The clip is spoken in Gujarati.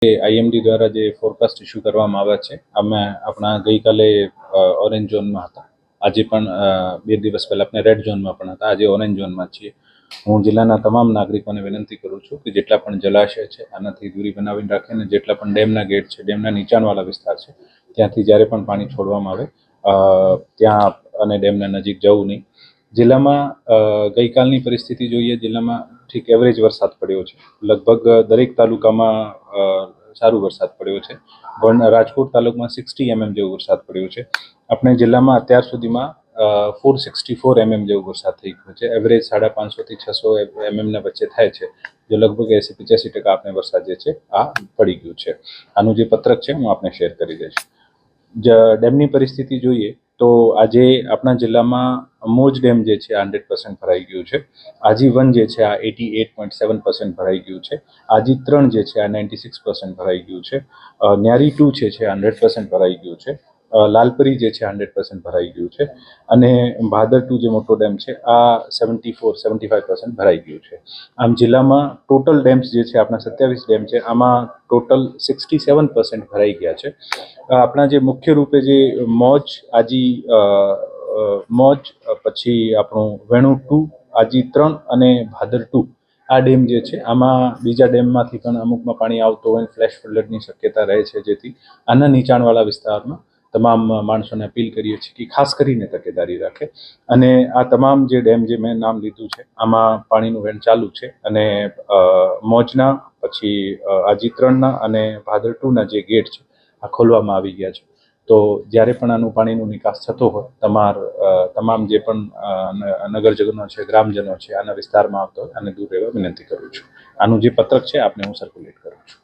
આઈએમડી દ્વારા જે ફોરકાસ્ટ ઇસ્યુ કરવામાં આવ્યા છે, અમે આપણા ગઈકાલે ઓરેન્જ ઝોનમાં હતા, આજે પણ 2 દિવસ પહેલાં આપણે રેડ ઝોનમાં પણ હતા, આજે ઓરેન્જ ઝોનમાં છીએ. હું જિલ્લાના તમામ નાગરિકોને વિનંતી કરું છું કે જેટલા પણ જલાશય છે આનાથી દૂરી બનાવીને રાખે અને જેટલા પણ ડેમના ગેટ છે, ડેમના નીચાણવાળા વિસ્તાર છે, ત્યાંથી જ્યારે પણ પાણી છોડવામાં આવે ત્યાં અને ડેમના નજીક જવું નહીં. જિલ્લામાં ગઈકાલની પરિસ્થિતિ જોઈએ, જિલ્લામાં ઠીક એવરેજ વરસાદ પડ્યો છે. લગભગ દરેક તાલુકામાં સારું વરસાદ પડ્યો છે. રાજકોટ તાલુકામાં 60 mm જેવો વરસાદ પડ્યો છે. આપણે જિલ્લામાં અત્યાર સુધીમાં 464 mm જેવો વરસાદ થઈ ગયો છે. એવરેજ 550 થી 600 mm ના વચ્ચે થાય છે, જે લગભગ 80-85% આપણે વરસાદ જે છે આ પડી ગયું છે. આનું જે પત્રક છે હું આપને શેર કરી દઈશ. ડેમની પરિસ્થિતિ જોઈએ તો આજે આપણા જિલ્લામાં મોજ ડેમ જે છે 100% ભરાઈ ગયું છે. આજી 1 જે છે આ 88.7% ભરાઈ ગયું છે. આજી 3 જે છે આ 96% ભરાઈ ગયું છે. ન્યારી 2 છે 100% ભરાઈ ગયું છે. લાલપરી જે છે 100% ભરાઈ ગયું છે અને ભાદર 2 જે મોટો ડેમ છે આ 74-75% ભરાઈ ગયું છે. આમ જિલ્લામાં ટોટલ ડેમ્સ જે છે આપણા 27 ડેમ છે, આમાં ટોટલ 67% ભરાઈ ગયા છે. આપણા જે મુખ્ય રૂપે જે મોજ, આજી મોજ, પછી આપણું વેણુ 2, આજી 3 અને ભાદર 2 આ ડેમ જે છે આમાં બીજા ડેમમાંથી પણ અમુકમાં પાણી આવતો હોય, ફ્લેશ ફ્લડની શક્યતા રહે છે, જેથી આના નીચાણવાળા વિસ્તારમાં તમામ માણસોને અપીલ કરીએ છીએ કે ખાસ કરીને તકેદારી રાખે અને આ તમામ જે ડેમ જે મેં નામ લીધું છે આમાં પાણીનું વહેણ ચાલુ છે અને મોજના, પછી આજી 3ના અને ભાદર 2ના જે ગેટ છે આ ખોલવામાં આવી ગયા છે. તો જ્યારે પણ આનું પાણીનો નિકાસ થતો હોય, તમામ જે પણ નગરજનો છે, ગ્રામજનો છે આના વિસ્તારમાં આવતો હોય અને દૂર રહેવા વિનંતી કરું છું. આનું જે પત્રક છે આપને હું સર્ક્યુલેટ કરું છું.